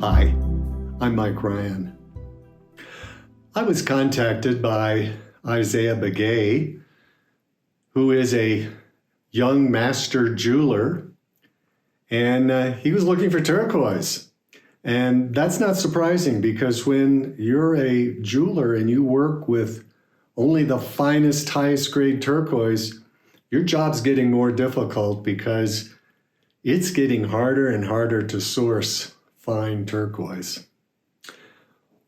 Hi, I'm Mike Ryan. I was contacted by Isiah Begay, who is a young master jeweler, and he was looking for turquoise. And that's not surprising because when you're a jeweler and you work with only the finest, highest grade turquoise, your job's getting more difficult because it's getting harder and harder to source fine turquoise.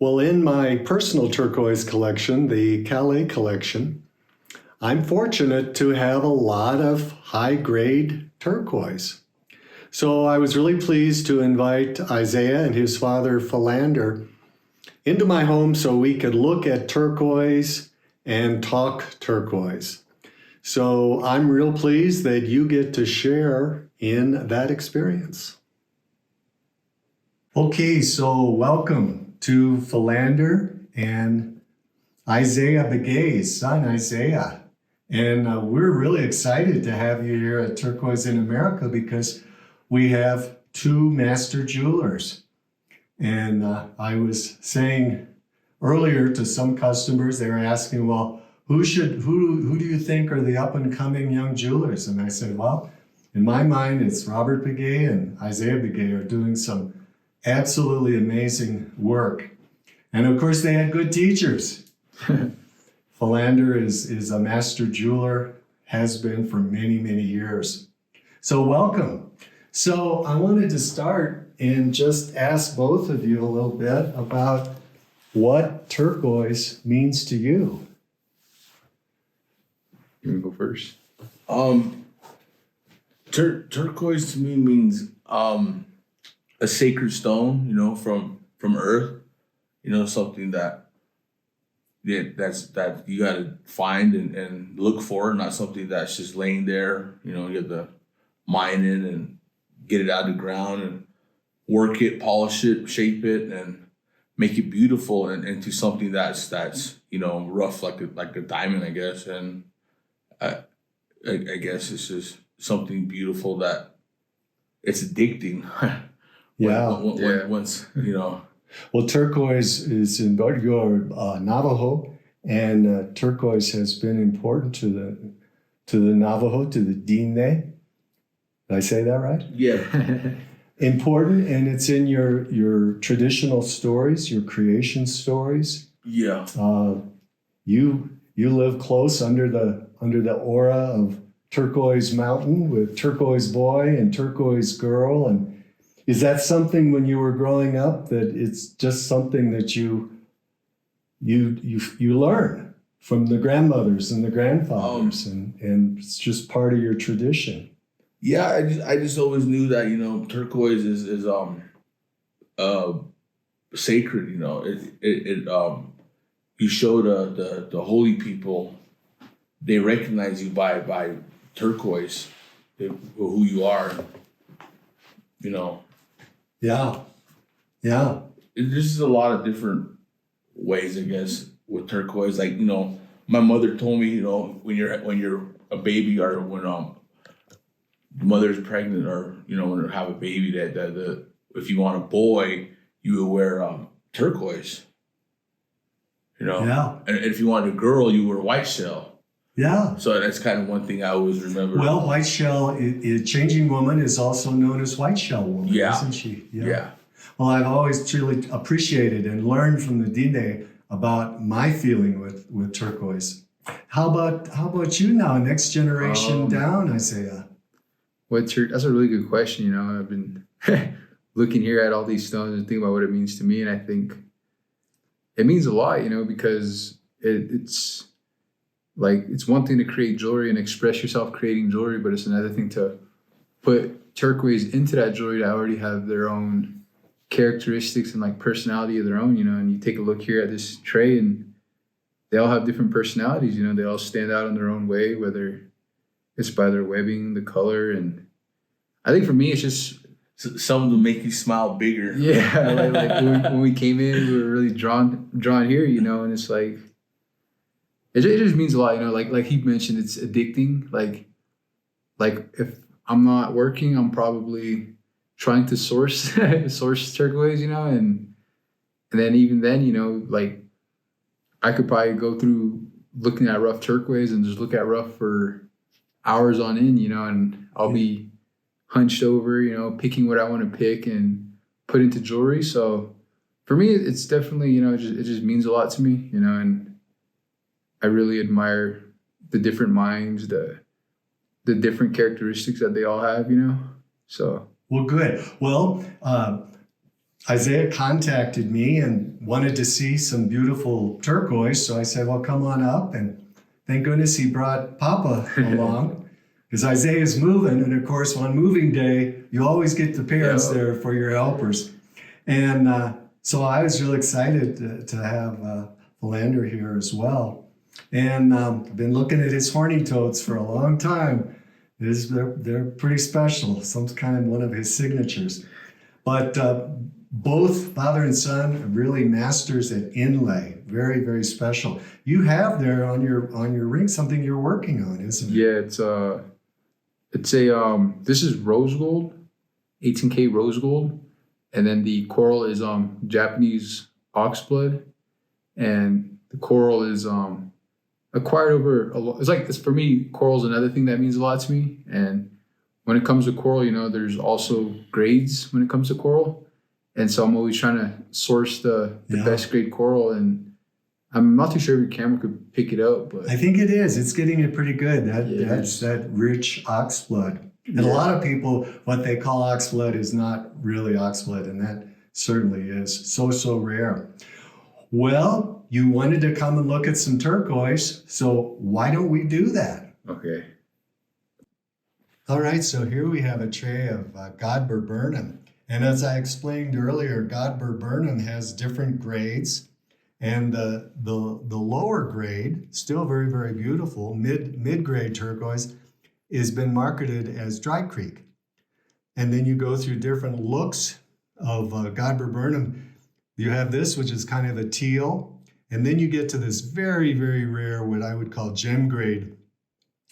Well, in my personal turquoise collection, the Calais collection, I'm fortunate to have a lot of high-grade turquoise. So I was really pleased to invite Isiah and his father, Philander, into my home so we could look at turquoise and talk turquoise. So I'm real pleased that you get to share in that experience. Okay, so welcome to Philander and Isiah Begay's son, Isiah. And we're really excited to have you here at Turquoise in America because we have two master jewelers. And I was saying earlier to some customers, they were asking, well, who do you think are the up and coming young jewelers? And I said, well, in my mind, it's Robert Begay and Isiah Begay are doing some absolutely amazing work. And of course, they had good teachers. Philander is a master jeweler, has been for many, many years. So welcome. So I wanted to start and just ask both of you a little bit about what turquoise means to you. You want to go first? Turquoise to me means a sacred stone, from earth, something that you got to find and look for, not something that's just laying there. You have to mine it and get it out of the ground and work it, polish it, shape it, and make it beautiful and into something that's rough like a diamond, I guess. And I guess it's just something beautiful that it's addicting. Yeah. Once. Well, turquoise is in you're Navajo, and turquoise has been important to the Navajo, to the Diné. Did I say that right? Yeah. Important, and it's in your traditional stories, your creation stories. Yeah. You live close under the aura of Turquoise Mountain with Turquoise Boy and Turquoise Girl. And is that something when you were growing up that it's just something that you learn from the grandmothers and the grandfathers and it's just part of your tradition? Yeah, I just always knew that turquoise is sacred. You show the holy people, they recognize you by turquoise, who you are. Yeah. There's just a lot of different ways, I guess, with turquoise. Like my mother told me, when you're a baby or when the mother's pregnant or when they have a baby, that if you want a boy, you would wear turquoise. Yeah. And if you want a girl, you wear white shell. Yeah. So that's kind of one thing I always remember. Well, white shell, changing woman is also known as white shell woman, isn't she? Yeah. Well, I've always truly appreciated and learned from the Diné about my feeling with turquoise. How about you now, next generation down, Isiah? That's a really good question. I've been looking here at all these stones and thinking about what it means to me, and I think it means a lot, because it's like it's one thing to create jewelry and express yourself creating jewelry, but it's another thing to put turquoise into that jewelry that already have their own characteristics and like personality of their own, and you take a look here at this tray and they all have different personalities, they all stand out in their own way, whether it's by their webbing, the color, and I think for me it's just some of them make you smile bigger. Yeah, like when we came in, we were really drawn here, and it's like it just means a lot, like he mentioned, it's addicting. Like if I'm not working, I'm probably trying to source source turquoise, you know, and then even then, you know, like I could probably go through looking at rough turquoise and just look at rough for hours on end, you know, and I'll be hunched over, you know, picking what I want to pick and put into jewelry. So for me, it's definitely, you know, it just means a lot to me, you know, and I really admire the different minds, the different characteristics that they all have, you know. So Well, good. Well, Isiah contacted me and wanted to see some beautiful turquoise. So I said, well, come on up. And thank goodness he brought Papa along because Isiah is moving. And of course, on moving day, you always get the parents there for your helpers. And so I was really excited to have Philander here as well. And I've been looking at his horny toads for a long time. They're pretty special. Some kind of one of his signatures. But both father and son are really masters at inlay. Very, very special. You have there on your ring something you're working on, isn't it? yeah, it's a this is rose gold, 18K rose gold, and then the coral is Japanese oxblood, and the coral is acquired over it's for me, coral's another thing that means a lot to me. And when it comes to coral, you know, there's also grades when it comes to coral, and so I'm always trying to source the best grade coral. And I'm not too sure if your camera could pick it up, but I think it is. It's getting it pretty good. That's that rich oxblood. And a lot of people, what they call oxblood is not really oxblood, and that certainly is so rare. Well, you wanted to come and look at some turquoise, so why don't we do that? Okay. All right, so here we have a tray of Godber Burnham. And as I explained earlier, Godber Burnham has different grades. And the lower grade, still very, very beautiful, mid-grade turquoise, has been marketed as Dry Creek. And then you go through different looks of Godber Burnham. You have this, which is kind of a teal. And then you get to this very, very rare, what I would call gem grade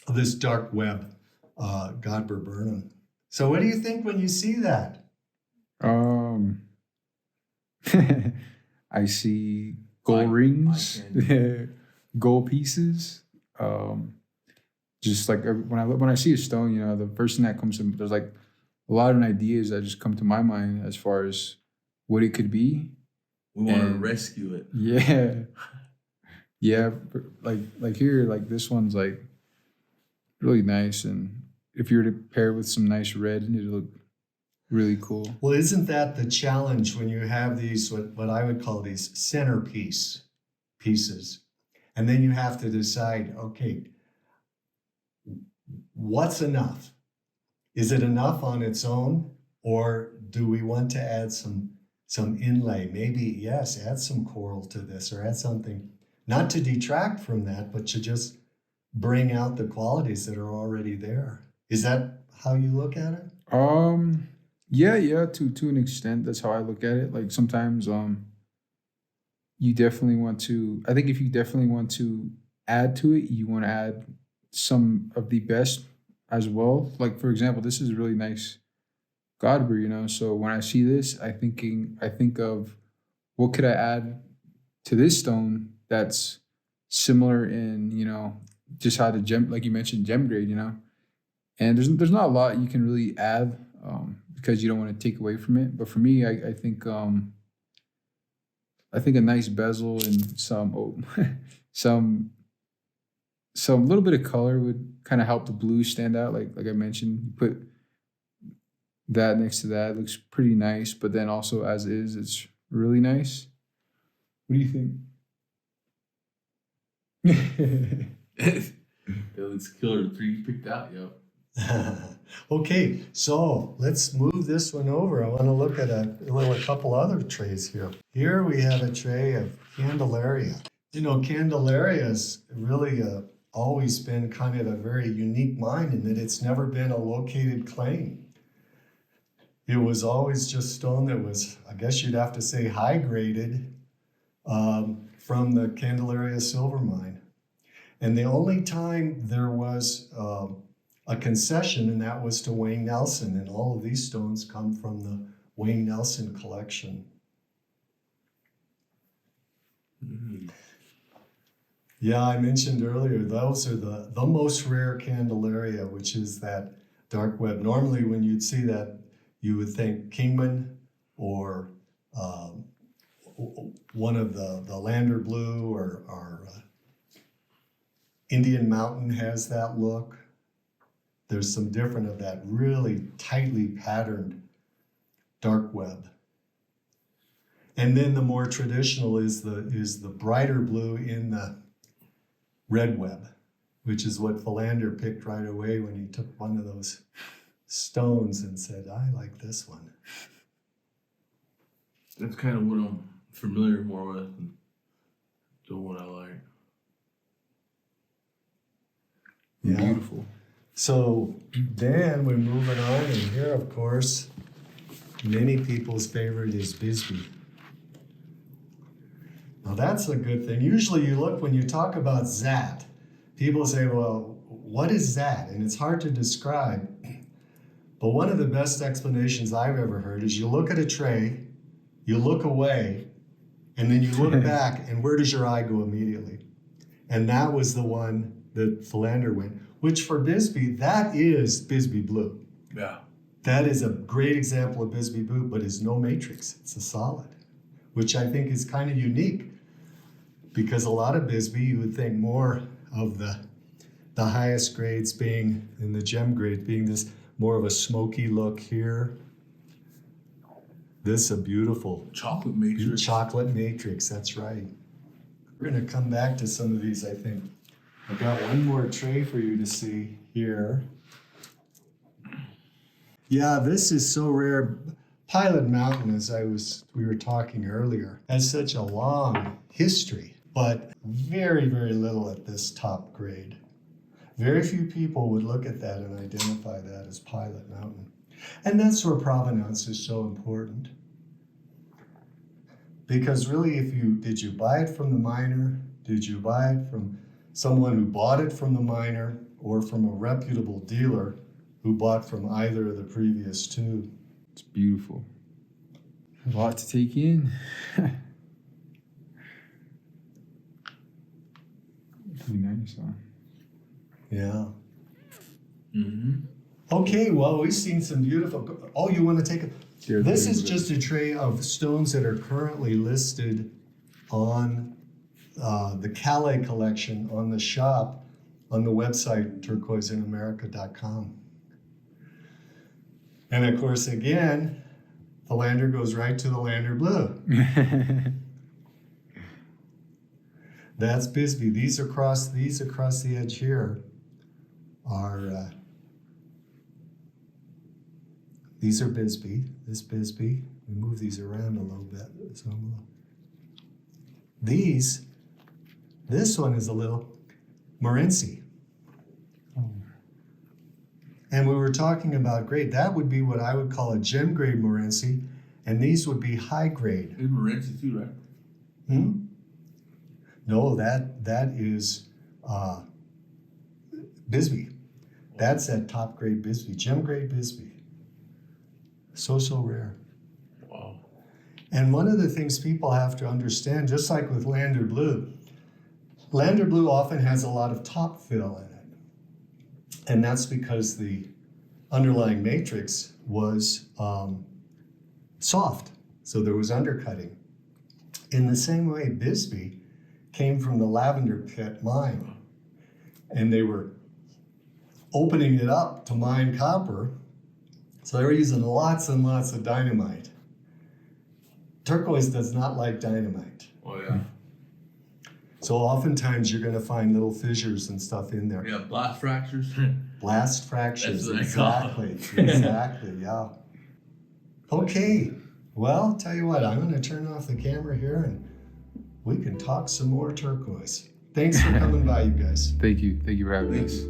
of this dark web Godber Burnham. So what do you think when you see that? I see gold rings, gold pieces. Just like when I see a stone, you know, the first thing that comes to me, there's like a lot of ideas that just come to my mind as far as what it could be. We want to rescue it. Yeah. Yeah. Like here, like this one's like really nice. And if you were to pair it with some nice red, it'd look really cool. Well, isn't that the challenge when you have these, what I would call these centerpiece pieces? And then you have to decide, okay, what's enough? Is it enough on its own? Or do we want to add some inlay? Maybe, yes, add some coral to this or add something, not to detract from that, but to just bring out the qualities that are already there. Is that how you look at it? Yeah, to an extent, that's how I look at it. Like sometimes you definitely want to, I think if you definitely want to add to it, you want to add some of the best as well. Like for example, this is a really nice Godber, you know. So when I see this, I think of what could I add to this stone that's similar in, you know, just how the gem, like you mentioned, gem grade, you know. And there's not a lot you can really add because you don't want to take away from it. But for me, I think a nice bezel and some little bit of color would kind of help the blue stand out. Like I mentioned, you put that next to that, it looks pretty nice. But then also as is, it's really nice. What do you think? It looks killer. The 3 you picked out, yo. Okay, so let's move this one over. I want to look at a couple other trays here. Here we have a tray of Candelaria. You know, Candelaria's really always been kind of a very unique mine in that it's never been a located claim. It was always just stone that was, I guess you'd have to say, high graded from the Candelaria silver mine. And the only time there was a concession, and that was to Wayne Nelson. And all of these stones come from the Wayne Nelson collection. Mm. Yeah, I mentioned earlier, those are the most rare Candelaria, which is that dark web. Normally, when you'd see that, you would think Kingman or one of the Lander Blue or Indian Mountain has that look. There's some different of that really tightly patterned dark web. And then the more traditional is the brighter blue in the red web, which is what Philander picked right away when he took one of those stones and said, I like this one. That's kind of what I'm familiar more with than what I like. Yeah. Beautiful. So then we're moving on, and here, of course, many people's favorite is Bisbee. Now that's a good thing. Usually you look, when you talk about Zat, people say, well, what is Zat? And it's hard to describe. But one of the best explanations I've ever heard is you look at a tray, you look away, and then you look back, and where does your eye go immediately? And that was the one that Philander went, which for Bisbee, that is Bisbee blue. Yeah. That is a great example of Bisbee blue, but is no matrix. It's a solid, which I think is kind of unique, because a lot of Bisbee, you would think more of the highest grades being, in the gem grade, being this more of a smoky look here. This is a beautiful Chocolate matrix. chocolate matrix, that's right. We're gonna come back to some of these, I think. I've got one more tray for you to see here. Yeah, this is so rare. Pilot Mountain, as we were talking earlier, has such a long history, but very, very little at this top grade. Very few people would look at that and identify that as Pilot Mountain. And that's where provenance is so important. Because really, did you buy it from the miner? Did you buy it from someone who bought it from the miner, or from a reputable dealer who bought from either of the previous two? It's beautiful. A lot to take in. Pretty nice, huh? Yeah. Mm-hmm. Okay, well, we've seen some beautiful. Oh, you want to take a. Here, This is just a tray of stones that are currently listed on the Calais collection on the shop on the website turquoiseinamerica.com. And of course, again, the Lander goes right to the Lander Blue. That's Bisbee. These across the edge here are these are Bisbee. This Bisbee. We move these around a little bit. So this one is a little Morenci. And we were talking about grade. That would be what I would call a gem grade Morenci, and these would be high grade. It's Morenci too, right? No, that is Bisbee. That's that top grade Bisbee, gem grade Bisbee. So rare. Wow. And one of the things people have to understand, just like with Lander Blue often has a lot of top fill in it. And that's because the underlying matrix was soft, so there was undercutting. In the same way, Bisbee came from the Lavender Pit mine, and they were opening it up to mine copper, so they were using lots and lots of dynamite. Turquoise does not like dynamite. Oh yeah. So oftentimes you're going to find little fissures and stuff in there. Yeah, blast fractures. Blast fractures, That's what I call exactly, yeah. Okay, well, tell you what, I'm going to turn off the camera here and we can talk some more turquoise. Thanks for coming by, you guys. Thank you for having us.